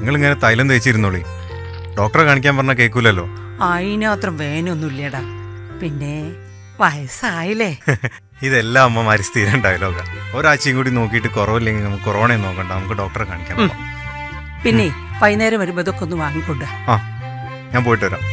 നിങ്ങളിങ്ങനെ തൈലം തേച്ചിരുന്നോളി. ഡോക്ടറെ കാണിക്കാൻ പറഞ്ഞാൽ കേൾക്കൂലല്ലോ. അതിനത്ര വേനൊന്നുമില്ലടാ. പിന്നെ വയസ്സായില്ലേ. ഇതെല്ലാം അമ്മമാര് സ്ഥിരം ഡയലോഗാ. ഒരാഴ്ചയും കൂടി നോക്കിയിട്ട് കുറവില്ലെങ്കിൽ നമുക്ക് കൊറോണയും നോക്കണ്ട, നമുക്ക് ഡോക്ടറെ കാണിക്കാൻ പോകാം. പിന്നെ വൈകുന്നേരം വരുമ്പോ ഇതൊക്കെ ഒന്ന് വാങ്ങിക്കൊണ്ട്. ആ, ഞാൻ പോയിട്ട് വരാം.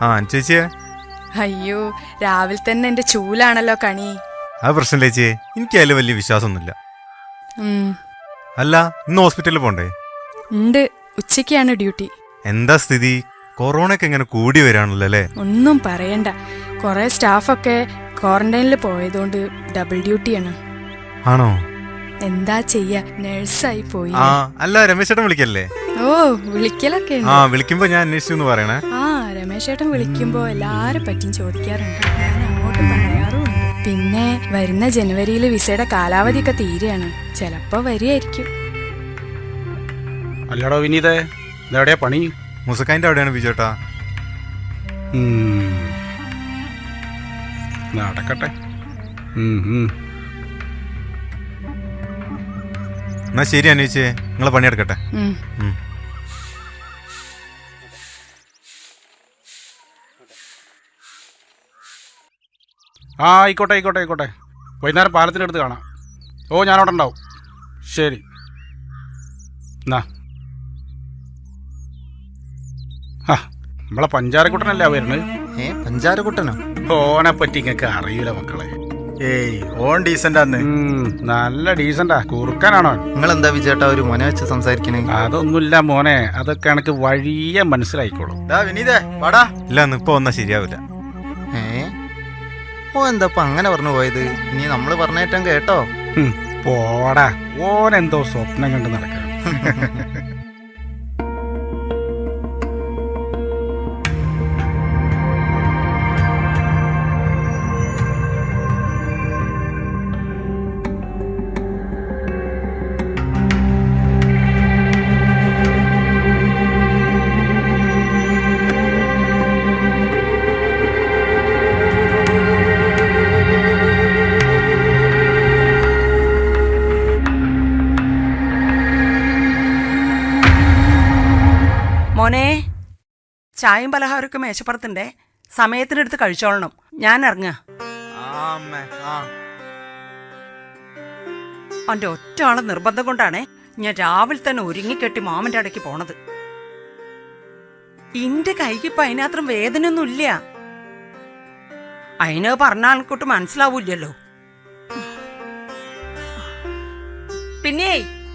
ആ ചേച്ചിയെ. അയ്യോ, രാവിലെ തന്നെ എന്റെ ചൂലാണല്ലോ കണി. അത് പ്രശ്നം ചേച്ചിയെ, എനിക്ക് അതിൽ വലിയ വിശ്വാസമൊന്നുമില്ല. അല്ല, ഇന്ന് ഹോസ്പിറ്റലിൽ പോണ്ടേ? ഉണ്ട്, ഉച്ചയ്ക്കാണ് ഡ്യൂട്ടി. എന്താ സ്ഥിതി? കൊറോണയൊക്കെ ഇങ്ങനെ കൂടി വരാണല്ലോ അല്ലേ? ഒന്നും പറയണ്ട, കുറെ സ്റ്റാഫൊക്കെ ക്വാറന്റൈനിൽ പോയതുകൊണ്ട് ഡബിൾ ഡ്യൂട്ടിയാണ്. ആണോ? എന്താ ചെയ്യാ, നഴ്സായി പോയി. ആ, അല്ല രമേശ് ചേട്ടൻ വിളിക്കല്ലേ? ഓ, വിളിക്കലൊക്കെ ആ, വിളിക്കുമ്പോ ഞാൻ അന്വേഷിച്ചു പറയണേ. ആ, രമേശ് ചേട്ടൻ വിളിക്കുമ്പോ എല്ലാരെ പറ്റിയും ചോദിക്കാറുണ്ട്, ഞാൻ അങ്ങോട്ട് പറയാറുമുണ്ട്. പിന്നെ വരുന്ന ജനുവരിയിൽ വിസയുടെ കാലാവധി ഒക്കെ തീരെയാണ്, ചിലപ്പോ വരികയായിരിക്കും. അല്ലടോ വിനീതേ, ഇതെവിടെയാ പണി? മുസക്കാൻ്റെ അവിടെയാണ് ബിജോട്ടാ. നടക്കട്ടെ. എന്നാ ശരി അന്വേഷിച്ചേ, നിങ്ങളെ പണിയെടുക്കട്ടെ. ആ, ആയിക്കോട്ടെ ആയിക്കോട്ടെ ആയിക്കോട്ടെ. വൈകുന്നേരം പാലത്തിനടുത്ത് കാണാം. ഓ, ഞാനവിടെ ഉണ്ടാവും. ശരി. എന്നാ ആ, നമ്മളെ പഞ്ചാരക്കുട്ടനല്ലേ വരുന്നത്? പഞ്ചാരക്കുട്ടനോ? ഓനെ പറ്റി ഇങ്ങക്ക് അറിയൂല മക്കളെ. ഏയ്, ഓൺ ഡീസന്റാന്ന്. നല്ല ഡീസന്റാ. കുറുക്കാനാണോ? നിങ്ങളെന്താ വിജയേട്ടാ ഒരു മോനെ വെച്ച് സംസാരിക്കണേ? അതൊന്നുമില്ല മോനെ, അതൊക്കെ എനിക്ക് വഴിയെ മനസ്സിലായിക്കോളും. വിനീതേ വാടാ. ഇല്ല, ഇപ്പൊ വന്നാ ശരിയാവില്ല. ഓ, എന്താ അങ്ങനെ പറഞ്ഞു പോയത്? ഇനി നമ്മള് പറഞ്ഞേറ്റം കേട്ടോ? പോടാ, ഓനെന്തോ സ്വപ്നം കണ്ട് നടക്കുക. മോനെ, ചായയും പലഹാരമൊക്കെ മേശപ്പുറത്തുണ്ടേ, സമയത്തിനെടുത്ത് കഴിച്ചോളണം. ഞാൻ ഇറങ്ങാ. അവന്റെ ഒറ്റ ആളെ നിർബന്ധം കൊണ്ടാണേ ഞാൻ രാവിലെ തന്നെ ഒരുങ്ങിക്കെട്ടി മാമന്റെ അടയ്ക്ക് പോണത്. ഇന്റെ കൈക്കിപ്പോ അതിനത്രം വേദനയൊന്നും ഇല്ല. അതിന് പറഞ്ഞ ആൾക്കൂട്ട് മനസ്സിലാവൂല്ലോ. പിന്നെ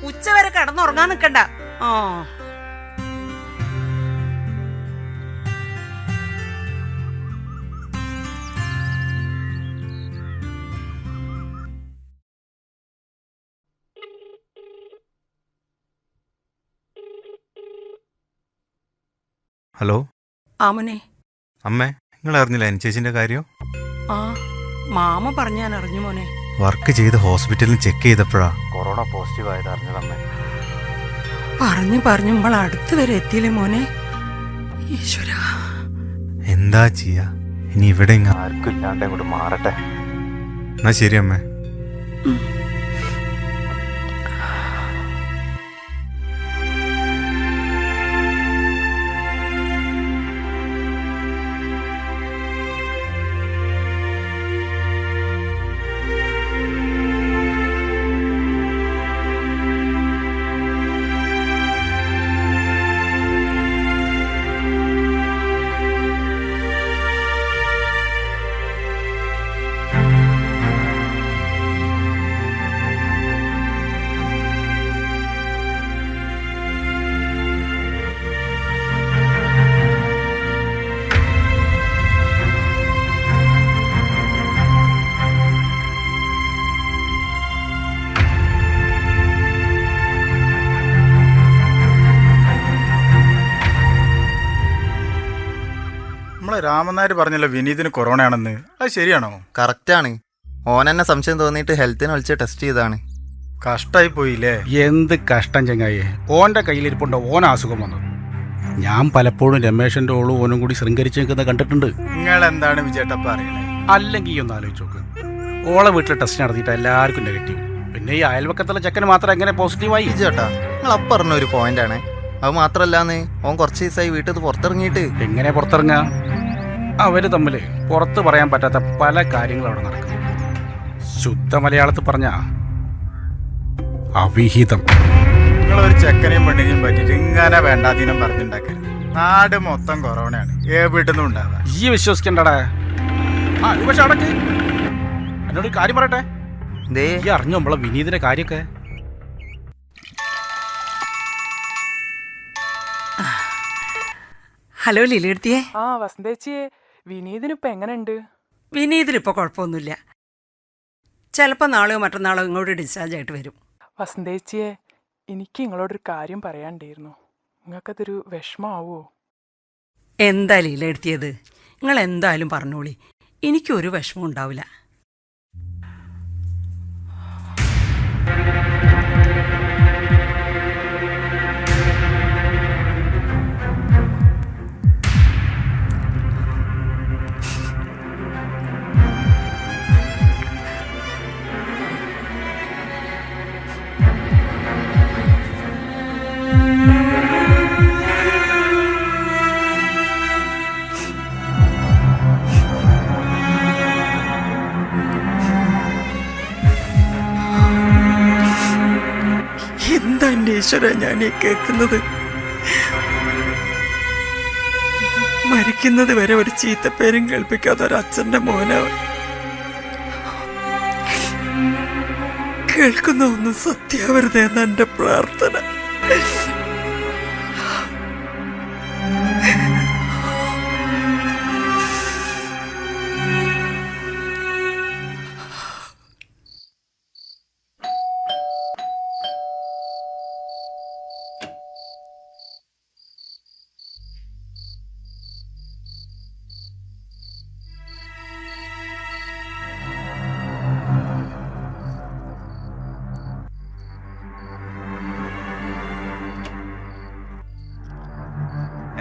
ഉച്ചവരെ കിടന്നുറങ്ങാൻ നിക്കണ്ട. ആ, ഹലോ. ആമനെ. അമ്മേ, നിങ്ങൾ അറിഞ്ഞില്ല ചേച്ചിന്റെ കാര്യം? ആ, മാമ പറഞ്ഞ ഞാൻ അറിഞ്ഞു മോനെ. വർക്ക് ചെയ്ത് ഹോസ്പിറ്റലിൽ ചെക്ക് ചെയ്തപ്പോഴാ കൊറോണ പോസിറ്റീവ് ആയത് അറിഞ്ഞതമ്മേ. പറഞ്ഞു നമ്മൾ അടുത്ത് വരെ എത്തിയില്ലേ മോനെ. ഈശ്വര, എന്താ ചെയ്യാ? ഇനി ഇവിടെ ആർക്കും ഇല്ലാണ്ട് അങ്ങോട്ട് മാറട്ടെ. എന്നാ ശരി അമ്മേ. നമ്മളെ രാമനായർ പറഞ്ഞല്ലോ വിനീതിന് കൊറോണ ആണെന്ന്. അത് ശരിയാണോ? കറക്റ്റാണ്. ഓനെന്നെ സംശയം തോന്നിയിട്ട് ഹെൽത്തിന് വിളിച്ച് ടെസ്റ്റ് ചെയ്താണ്. കഷ്ടായി പോയില്ലേ? എന്ത് കഷ്ടം ചങ്ങായി. ഓന്റെ കയ്യിലിരിപ്പുണ്ടോ ഓൻ അസുഖം വന്നു. ഞാൻ പലപ്പോഴും രമേശന്റെ ഓളും ഓനും കൂടി ശൃംഗരിച്ച് നിൽക്കുന്നത് കണ്ടിട്ടുണ്ട്. നിങ്ങൾ എന്താണ് വിജയേട്ടപ്പ അറിയണേ? അല്ലെങ്കിൽ ഈ ഒന്ന് ആലോചിച്ച് നോക്ക്. ഓളെ വീട്ടിൽ ടെസ്റ്റ് നടത്തിയിട്ട് എല്ലാവർക്കും നെഗറ്റീവ്. പിന്നെ ഈ അയൽവക്കത്തുള്ള ചെക്കന് മാത്രം എങ്ങനെ പോസിറ്റീവായി? ചേട്ടാ നിങ്ങൾ അപ്പം പറഞ്ഞ ഒരു പോയിന്റാണ്. അത് മാത്രല്ലാന്ന് ഓൻ കുറച്ച് ദിവസമായി വീട്ടിൽ നിന്ന് പുറത്തിറങ്ങിയിട്ട്. എങ്ങനെ പുറത്തിറങ്ങുക? അവര് തമ്മിൽ പുറത്ത് പറയാൻ പറ്റാത്ത പല കാര്യങ്ങളും അവിടെ നടക്കും. ശുദ്ധ മലയാളത്തിൽ പറഞ്ഞ അവിഹിതം. നിങ്ങളൊരു ചെക്കനെയും പെണ്ണിനെയും പറ്റിയിട്ട് ഇങ്ങനെ വേണ്ടാതീനം പറഞ്ഞുണ്ടാക്കരുത്. നാട് മൊത്തം കൊറോണയാണ്, വീട്ടിൽ നിന്നും ഉണ്ടാവുക. ഈ വിശ്വസിക്കണ്ടടാ. പക്ഷെ അടക്ക് എന്നോട് ഒരു കാര്യം പറയട്ടെ. ദേ ഈ അറിഞ്ഞു നമ്മളെ വിനീതിന്റെ കാര്യമൊക്കെ. ഹലോ ലീലെടുത്തിയേ. ആ വസന്തേച്ചിയെ, വിനീതിനിപ്പോ എങ്ങനെയുണ്ട്? വിനീതിനിപ്പോൾ കുഴപ്പമൊന്നുമില്ല. ചിലപ്പോൾ നാളെയോ മറ്റന്നാളോ ഇങ്ങോട്ട് ഡിസ്ചാർജ് ആയിട്ട് വരും. വസന്തേച്ചിയെ, എനിക്ക് നിങ്ങളോടൊരു കാര്യം പറയാണ്ടായിരുന്നു. നിങ്ങൾക്കതൊരു വിഷമാവോ? എന്താ ലീലെടുത്തിയത്? നിങ്ങൾ എന്തായാലും പറഞ്ഞോളി, എനിക്കൊരു വിഷമം ഉണ്ടാവില്ല. എന്താ എൻ്റെ ഈശ്വര ഞാൻ ഈ കേൾക്കുന്നത്? മരിക്കുന്നത് വരെ ഒരു ചീത്തപ്പേരും കേൾപ്പിക്കാത്ത ഒരു അച്ഛൻ്റെ മോനാവൻ. കേൾക്കുന്ന ഒന്നും സത്യാവരുതെന്ന എൻ്റെ പ്രാർത്ഥന.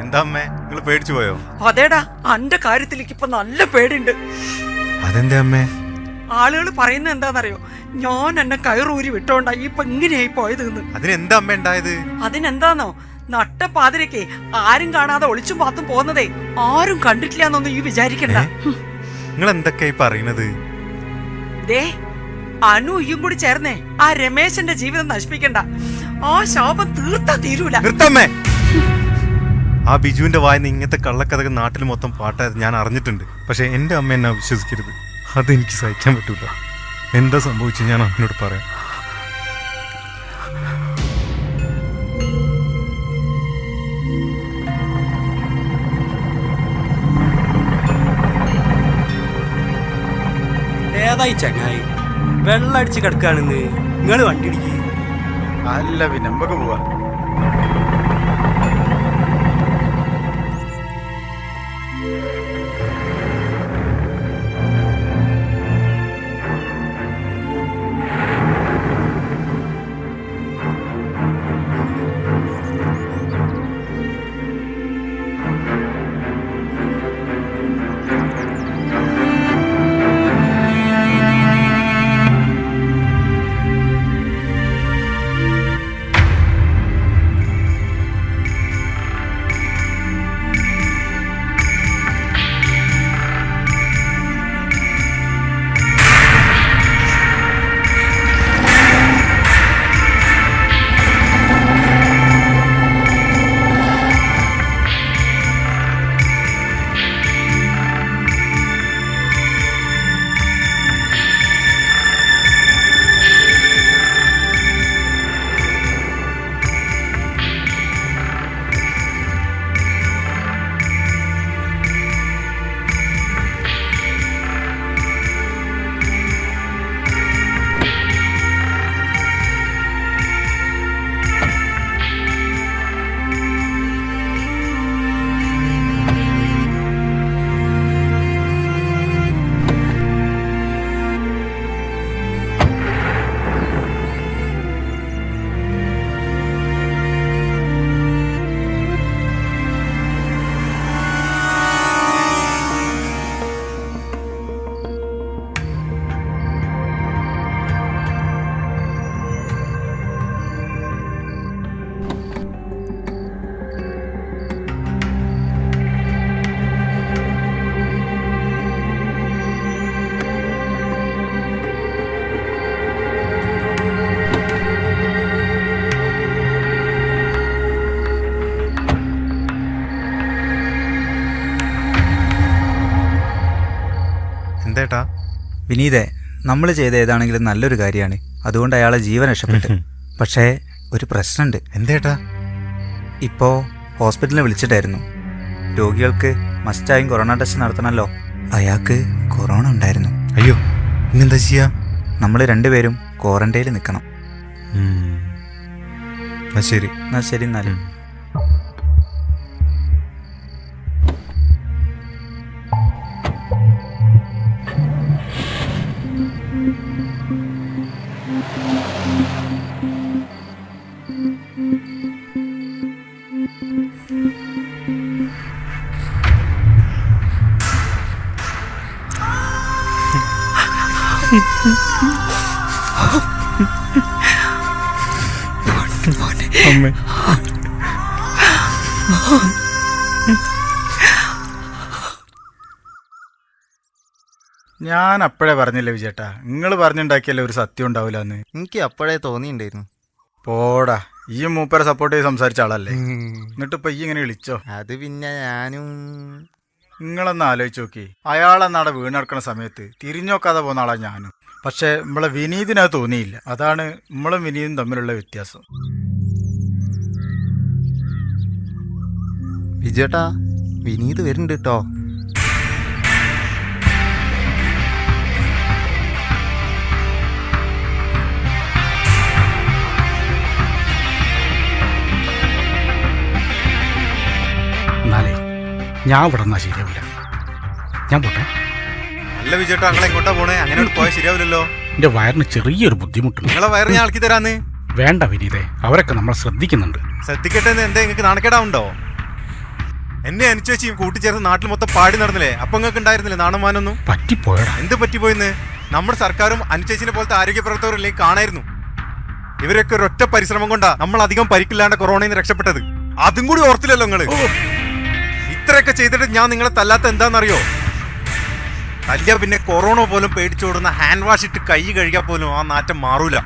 എന്താ അമ്മേ, നിങ്ങൾ പേടിച്ചു പോയോ? അതേടാ, അന്റെ കാര്യത്തിലേക്ക് ഇപ്പൊ നല്ല പേടിണ്ട്. അതെന്താ അമ്മേ? ആളുകൾ പറയുന്നത് എന്താണെന്നറിയോ? ഞാൻ എന്നെ കയറൂരി വിട്ടോണ്ടാ ഇപ്പൊ ഇങ്ങനെയായി പോയതെന്ന്. അതിനെന്താ അമ്മ ഉണ്ടായത്? അതിനെന്താന്നോ, നട്ടപ്പാതിരക്കെ ആരും കാണാതെ ഒളിച്ചും പാത്തും പോകുന്നതേ ആരും കണ്ടിട്ടില്ല എന്നൊന്നും ഈ വിചാരിക്കണ്ട. നിങ്ങൾ എന്തൊക്കെയായി പറയുന്നത്? ദേ, അനു ഇയും കൂടി ചേർന്നേ ആ രമേശന്റെ ജീവിതം നശിപ്പിക്കണ്ട. ആ ശാപം തീർത്താ തീരൂല. നിർത്തമ്മേ. ആ ബിജുവിന്റെ വായന ഇങ്ങനത്തെ കള്ളക്കഥകൾ നാട്ടിൽ മൊത്തം പാട്ടായത് ഞാൻ അറിഞ്ഞിട്ടുണ്ട്. പക്ഷെ എൻ്റെ അമ്മ എന്നെ വിശ്വസിക്കരുത്. അതെനിക്ക് സഹിക്കാൻ പറ്റൂല. എന്താ സംഭവിച്ചു ഞാൻ അമ്മയോട് പറയാം. ഏതായി ചങ്ങായി വെള്ളടിച്ച് കിടക്കാണെന്ന് നിങ്ങൾ വണ്ടി ഇടിക്ക്. അല്ല പിന്നെ നമുക്ക് പോവാ. എന്തേട്ടാ? വിനീതേ, നമ്മൾ ചെയ്ത ഏതാണെങ്കിലും നല്ലൊരു കാര്യമാണ്. അതുകൊണ്ട് അയാളെ ജീവൻ രക്ഷപ്പെട്ടു. പക്ഷേ ഒരു പ്രശ്നമുണ്ട്. എന്തേട്ടാ? ഇപ്പോൾ ഹോസ്പിറ്റലിൽ വിളിച്ചിട്ടായിരുന്നു. രോഗികൾക്ക് മസ്റ്റായും കൊറോണ ടെസ്റ്റ് നടത്തണമല്ലോ. അയാൾക്ക് കൊറോണ ഉണ്ടായിരുന്നു. അയ്യോ, ഇന്നെന്താ ചെയ്യാ? നമ്മൾ രണ്ടുപേരും ക്വാറന്റൈനിൽ നിൽക്കണം. എന്നാ ശരി. എന്നാൽ ശരി. എന്നാലും അമ്മേ, ഞാൻ അപ്പോഴേ പറഞ്ഞില്ലേ വിജയേട്ടാ, നിങ്ങൾ പറഞ്ഞുണ്ടാക്കിയല്ലേ ഒരു സത്യം ഉണ്ടാവില്ല എന്ന്. എനിക്ക് അപ്പോഴേ തോന്നിയിട്ടുണ്ടായിരുന്നു. പോടാ, ഈ മൂപ്പരെ സപ്പോർട്ട് ചെയ്ത് സംസാരിച്ച ആളല്ലേ. എന്നിട്ടിപ്പോ ഈ ഇങ്ങനെ വിളിച്ചോ? അത് പിന്നെ ഞാനും നിങ്ങളൊന്ന് ആലോചിച്ച് നോക്കി. അയാളെന്നാടെ വീണടക്കണ സമയത്ത് തിരിഞ്ഞോക്കാതെ പോകുന്ന ആളാ ഞാനും. പക്ഷെ നമ്മളെ വിനീതിനത് തോന്നിയില്ല. അതാണ് നമ്മളും വിനീതും തമ്മിലുള്ള വ്യത്യാസം. വിജയേട്ടാ, വിനീത് വരുന്നുണ്ട് കേട്ടോ. എന്നാലേ ഞാൻ ഇവിടെ നിന്നാ ശരിയാവില്ല. ഞാൻ പോട്ടെ. അല്ല വിജയേട്ടാ, ഞങ്ങളെ എങ്ങോട്ടാ പോണേ? അങ്ങനെ പോയാൽ ശരിയാവില്ലല്ലോ. എൻ്റെ വയറിന് ചെറിയൊരു ബുദ്ധിമുട്ടുണ്ട്. നിങ്ങളെ വയറ് ഞാൻ ആൾക്കി തരാന്ന്. വേണ്ട വിനീതേ, അവരൊക്കെ നമ്മളെ ശ്രദ്ധിക്കുന്നുണ്ട്. ശ്രദ്ധിക്കട്ടെ. എന്താ നിങ്ങൾക്ക് നാണക്കേടാവുണ്ടോ? എന്നെ അനുസരിച്ച് കൂട്ടിച്ചേർന്ന് നാട്ടിൽ മൊത്തം പാടി നടന്നില്ലേ? അപ്പൊ നിങ്ങൾക്ക് ഉണ്ടായിരുന്നില്ലേ നാണമാനൊന്നും? പറ്റിപ്പോയടാ. എന്ത് പറ്റിപ്പോയിന്ന്? നമ്മുടെ സർക്കാരും അനുചേച്ചിനെ പോലത്തെ ആരോഗ്യ പ്രവർത്തകരിലേക്ക് കാണായിരുന്നു. ഇവരൊക്കെ ഒരൊറ്റ പരിശ്രമം കൊണ്ടാ നമ്മൾ അധികം പരിക്കില്ലാണ്ട് കൊറോണയിൽ നിന്ന് രക്ഷപ്പെട്ടത്. അതും കൂടി ഓർത്തില്ലല്ലോ നിങ്ങള്. ഇത്രയൊക്കെ ചെയ്തിട്ട് ഞാൻ നിങ്ങളെ തല്ലാത്ത എന്താണെന്നറിയോ? തല്ലിയ പിന്നെ കൊറോണ പോലും പേടിച്ചോടുന്ന ഹാൻഡ് വാഷ് ഇട്ട് കൈ കഴുകിയാൽ പോലും ആ നാറ്റം മാറൂല.